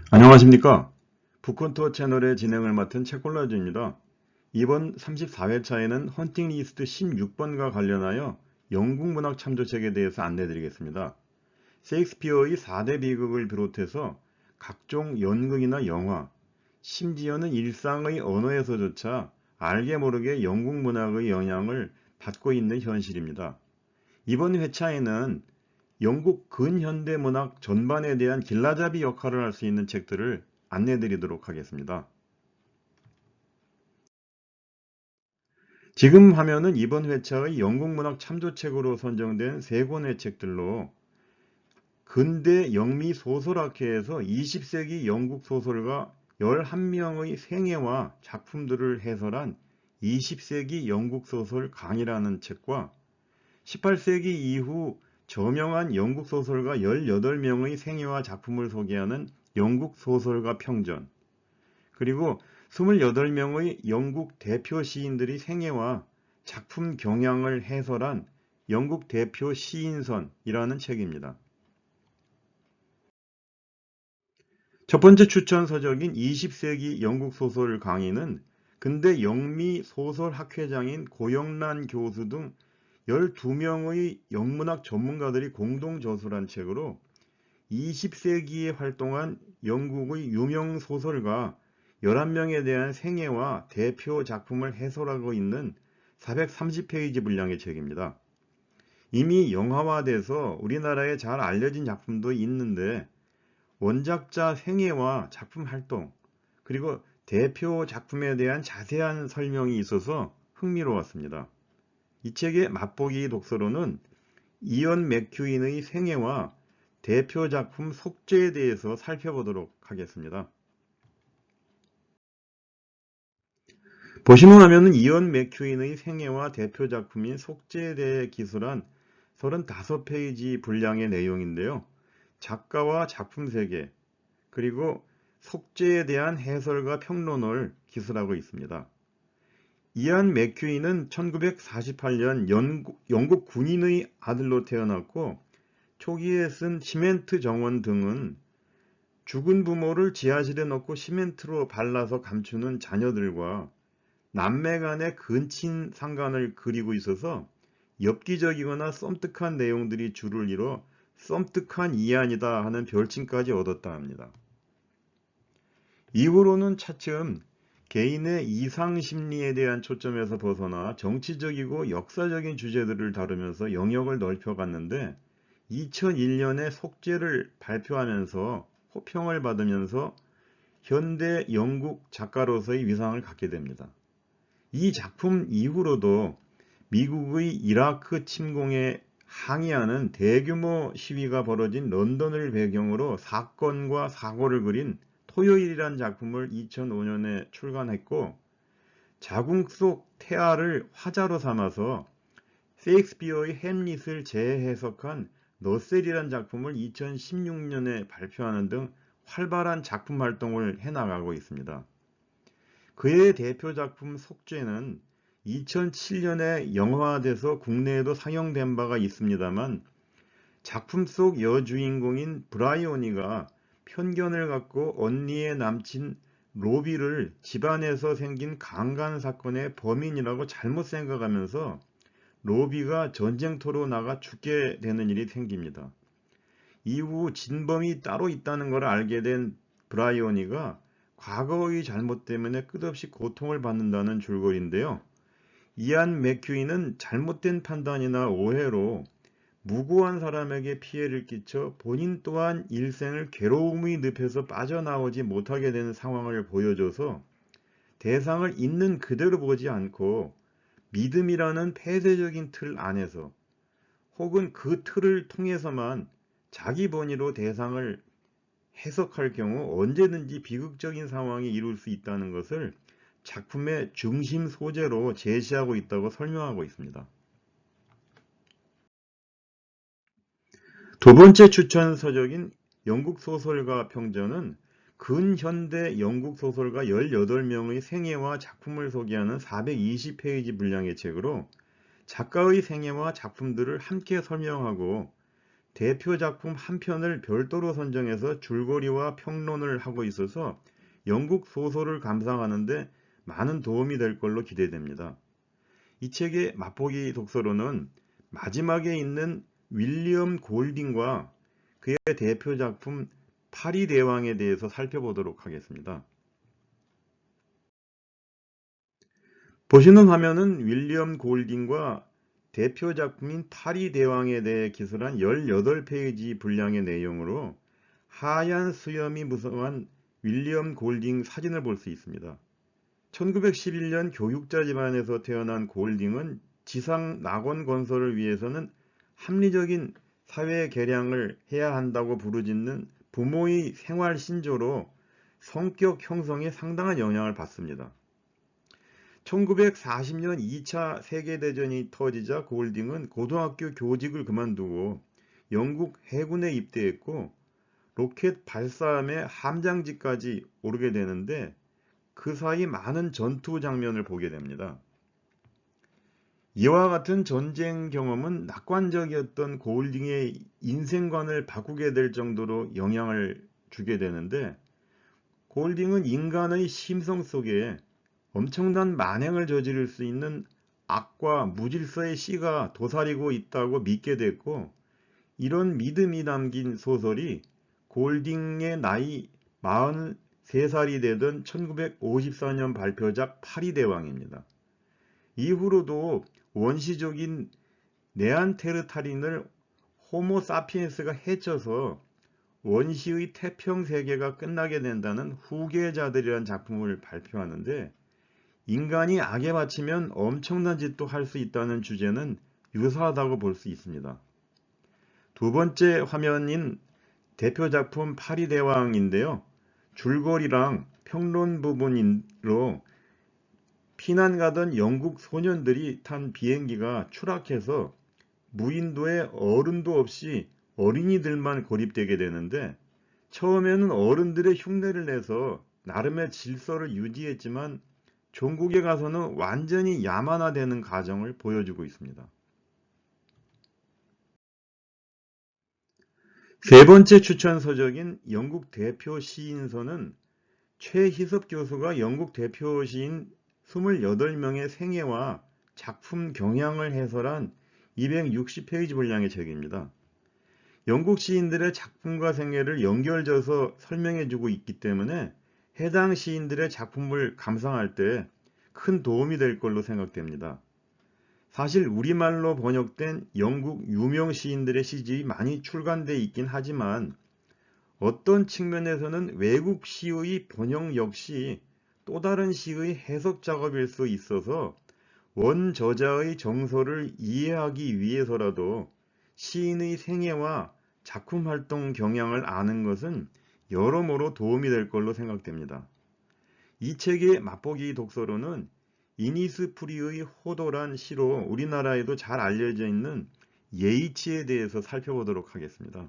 안녕하십니까. 북헌투어 채널의 진행을 맡은 책골라주입니다. 이번 34회차에는 헌팅 리스트 16번과 관련하여 영국 문학 참조책에 대해서 안내드리겠습니다. 셰익스피어의 4대 비극을 비롯해서 각종 연극이나 영화, 심지어는 일상의 언어에서조차 알게 모르게 영국 문학의 영향을 받고 있는 현실입니다. 이번 회차에는 영국 근현대 문학 전반에 대한 길라잡이 역할을 할 수 있는 책들을 안내드리도록 하겠습니다. 지금 화면은 이번 회차의 영국 문학 참조책으로 선정된 3권의 책들로 근대 영미 소설학회에서 20세기 영국 소설가 11명의 생애와 작품들을 해설한 20세기 영국 소설 강이라는 책과 18세기 이후 저명한 영국 소설가 18명의 생애와 작품을 소개하는 영국 소설가 평전, 그리고 28명의 영국 대표 시인들이 생애와 작품 경향을 해설한 영국 대표 시인선이라는 책입니다. 첫 번째 추천 서적인 20세기 영국 소설 강의는 근대 영미 소설 학회장인 고영란 교수 등 12명의 영문학 전문가들이 공동 저술한 책으로 20세기에 활동한 영국의 유명 소설가 11명에 대한 생애와 대표 작품을 해설하고 있는 430페이지 분량의 책입니다. 이미 영화화돼서 우리나라에 잘 알려진 작품도 있는데 원작자 생애와 작품 활동, 그리고 대표 작품에 대한 자세한 설명이 있어서 흥미로웠습니다. 이 책의 맛보기 독서로는 이언 맥큐인의 생애와 대표 작품 속죄에 대해서 살펴보도록 하겠습니다. 보시는 화면은 이언 맥큐인의 생애와 대표 작품인 속죄에 대해 기술한 35페이지 분량의 내용인데요. 작가와 작품 세계, 그리고 속죄에 대한 해설과 평론을 기술하고 있습니다. 이안 맥큐인은 1948년 영국 군인의 아들로 태어났고 초기에 쓴 시멘트 정원 등은 죽은 부모를 지하실에 넣고 시멘트로 발라서 감추는 자녀들과 남매 간의 근친 상간을 그리고 있어서 엽기적이거나 썸뜩한 내용들이 줄을 이뤄 썸뜩한 이안이다 하는 별칭까지 얻었다 합니다. 이후로는 차츰 개인의 이상 심리에 대한 초점에서 벗어나 정치적이고 역사적인 주제들을 다루면서 영역을 넓혀갔는데 2001년에 속죄를 발표하면서 호평을 받으면서 현대 영국 작가로서의 위상을 갖게 됩니다. 이 작품 이후로도 미국의 이라크 침공에 항의하는 대규모 시위가 벌어진 런던을 배경으로 사건과 사고를 그린 토요일이란 작품을 2005년에 출간했고 자궁 속 태아를 화자로 삼아서 셰익스피어의 햄릿을 재해석한 너셀이란 작품을 2016년에 발표하는 등 활발한 작품 활동을 해나가고 있습니다. 그의 대표 작품 속죄는 2007년에 영화화돼서 국내에도 상영된 바가 있습니다만 작품 속 여주인공인 브라이오니가 편견을 갖고 언니의 남친 로비를 집안에서 생긴 강간 사건의 범인이라고 잘못 생각하면서 로비가 전쟁터로 나가 죽게 되는 일이 생깁니다. 이후 진범이 따로 있다는 걸 알게 된 브라이오니가 과거의 잘못 때문에 끝없이 고통을 받는다는 줄거리인데요. 이안 맥큐인은 잘못된 판단이나 오해로 무고한 사람에게 피해를 끼쳐 본인 또한 일생을 괴로움의 늪에서 빠져나오지 못하게 되는 상황을 보여줘서 대상을 있는 그대로 보지 않고 믿음이라는 폐쇄적인 틀 안에서 혹은 그 틀을 통해서만 자기 본의로 대상을 해석할 경우 언제든지 비극적인 상황이 이룰 수 있다는 것을 작품의 중심 소재로 제시하고 있다고 설명하고 있습니다. 두 번째 추천 서적인 영국 소설가 평전은 근현대 영국 소설가 18명의 생애와 작품을 소개하는 420페이지 분량의 책으로 작가의 생애와 작품들을 함께 설명하고 대표 작품 한 편을 별도로 선정해서 줄거리와 평론을 하고 있어서 영국 소설을 감상하는데 많은 도움이 될 걸로 기대됩니다. 이 책의 맛보기 독서로는 마지막에 있는 윌리엄 골딩과 그의 대표 작품 파리 대왕에 대해서 살펴보도록 하겠습니다. 보시는 화면은 윌리엄 골딩과 대표 작품인 파리 대왕에 대해 기술한 18페이지 분량의 내용으로 하얀 수염이 무성한 윌리엄 골딩 사진을 볼 수 있습니다. 1911년 교육자 집안에서 태어난 골딩은 지상 낙원 건설을 위해서는 합리적인 사회 개량을 해야 한다고 부르짖는 부모의 생활 신조로 성격 형성에 상당한 영향을 받습니다. 1940년 2차 세계대전이 터지자 골딩은 고등학교 교직을 그만두고 영국 해군에 입대했고 로켓 발사함의 함장직까지 오르게 되는데 그 사이 많은 전투 장면을 보게 됩니다. 이와 같은 전쟁 경험은 낙관적이었던 골딩의 인생관을 바꾸게 될 정도로 영향을 주게 되는데 골딩은 인간의 심성 속에 엄청난 만행을 저지를 수 있는 악과 무질서의 씨가 도사리고 있다고 믿게 됐고 이런 믿음이 담긴 소설이 골딩의 나이 43살이 되던 1954년 발표작 파리대왕입니다. 이후로도 원시적인 네안테르탈인을 호모사피엔스가 해쳐서 원시의 태평세계가 끝나게 된다는 후계자들이라는 작품을 발표하는데 인간이 악에 바치면 엄청난 짓도 할 수 있다는 주제는 유사하다고 볼 수 있습니다. 두 번째 화면인 대표 작품 파리대왕인데요. 줄거리랑 평론 부분으로 피난 가던 영국 소년들이 탄 비행기가 추락해서 무인도에 어른도 없이 어린이들만 고립되게 되는데 처음에는 어른들의 흉내를 내서 나름의 질서를 유지했지만 종국에 가서는 완전히 야만화되는 과정을 보여주고 있습니다. 세 번째 추천 서적인 영국 대표 시인서는 최희섭 교수가 영국 대표 시인 28명의 생애와 작품 경향을 해설한 260페이지 분량의 책입니다. 영국 시인들의 작품과 생애를 연결져서 설명해주고 있기 때문에 해당 시인들의 작품을 감상할 때 큰 도움이 될 걸로 생각됩니다. 사실 우리말로 번역된 영국 유명 시인들의 시집이 많이 출간되어 있긴 하지만 어떤 측면에서는 외국 시의 번역 역시 또 다른 시의 해석 작업일 수 있어서 원 저자의 정서를 이해하기 위해서라도 시인의 생애와 작품 활동 경향을 아는 것은 여러모로 도움이 될 걸로 생각됩니다. 이 책의 맛보기 독서로는 이니스프리의 호도란 시로 우리나라에도 잘 알려져 있는 예이치에 대해서 살펴보도록 하겠습니다.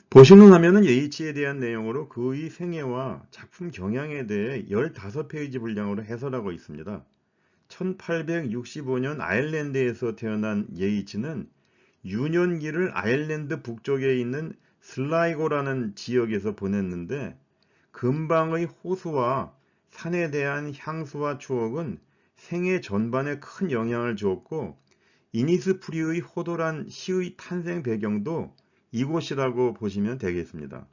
보시는 화면은 예이치에 대한 내용으로 그의 생애와 작품 경향에 대해 15페이지 분량으로 해설하고 있습니다. 1865년 아일랜드에서 태어난 예이치는 유년기를 아일랜드 북쪽에 있는 슬라이고라는 지역에서 보냈는데 근방의 호수와 산에 대한 향수와 추억은 생애 전반에 큰 영향을 주었고 이니스프리의 호도란 시의 탄생 배경도 이곳이라고 보시면 되겠습니다.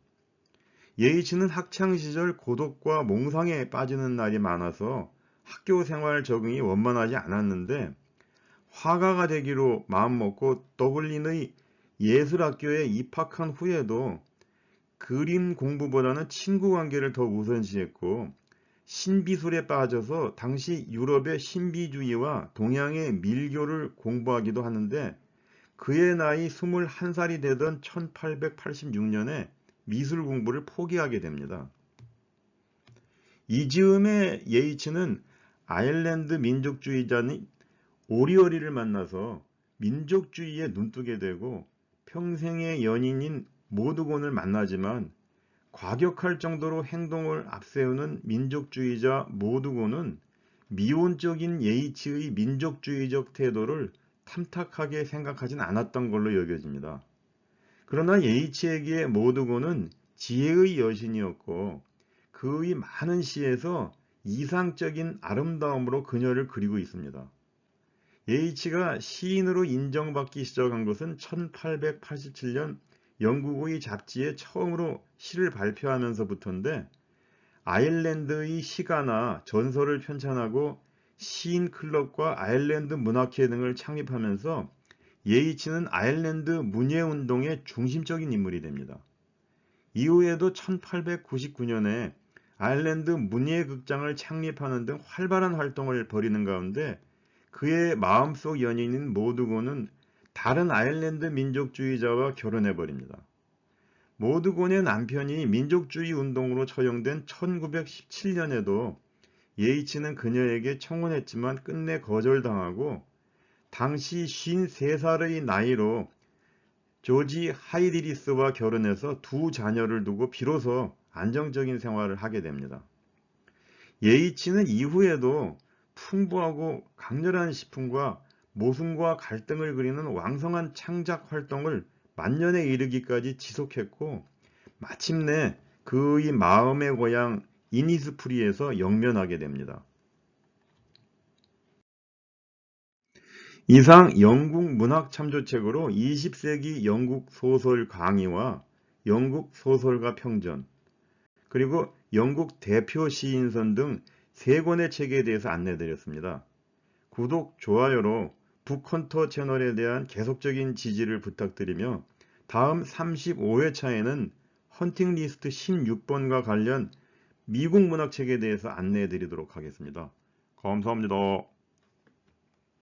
예이치는 학창시절 고독과 몽상에 빠지는 날이 많아서 학교 생활 적응이 원만하지 않았는데 화가가 되기로 마음먹고 더블린의 예술학교에 입학한 후에도 그림 공부보다는 친구 관계를 더 우선시했고 신비술에 빠져서 당시 유럽의 신비주의와 동양의 밀교를 공부하기도 하는데 그의 나이 21살이 되던 1886년에 미술 공부를 포기하게 됩니다. 이즈음의 예이치는 아일랜드 민족주의자인 오리어리를 만나서 민족주의에 눈뜨게 되고 평생의 연인인 모두곤을 만나지만 과격할 정도로 행동을 앞세우는 민족주의자 모두곤은 미온적인 예이치의 민족주의적 태도를 탐탁하게 생각하진 않았던 걸로 여겨집니다. 그러나 예이츠에게 모두고는 지혜의 여신이었고 그의 많은 시에서 이상적인 아름다움으로 그녀를 그리고 있습니다. 예이츠가 시인으로 인정받기 시작한 것은 1887년 영국의 잡지에 처음으로 시를 발표하면서부터인데 아일랜드의 시가나 전설을 편찬하고 시인 클럽과 아일랜드 문학회 등을 창립하면서 예이츠는 아일랜드 문예운동의 중심적인 인물이 됩니다. 이후에도 1899년에 아일랜드 문예극장을 창립하는 등 활발한 활동을 벌이는 가운데 그의 마음속 연인인 모두곤은 다른 아일랜드 민족주의자와 결혼해버립니다. 모두곤의 남편이 민족주의 운동으로 처형된 1917년에도 예이츠는 그녀에게 청혼했지만 끝내 거절당하고 당시 53살의 나이로 조지 하이디리스와 결혼해서 두 자녀를 두고 비로소 안정적인 생활을 하게 됩니다. 예이츠는 이후에도 풍부하고 강렬한 시품과 모순과 갈등을 그리는 왕성한 창작 활동을 만년에 이르기까지 지속했고 마침내 그의 마음의 고향 이니스프리에서 영면하게 됩니다. 이상 영국 문학 참조책으로 20세기 영국 소설 강의와 영국 소설가 평전, 그리고 영국 대표 시인선 등 3권의 책에 대해서 안내드렸습니다. 구독, 좋아요로 북헌터 채널에 대한 계속적인 지지를 부탁드리며 다음 35회차에는 헌팅 리스트 16번과 관련 미국 문학책에 대해서 안내해 드리도록 하겠습니다. 감사합니다.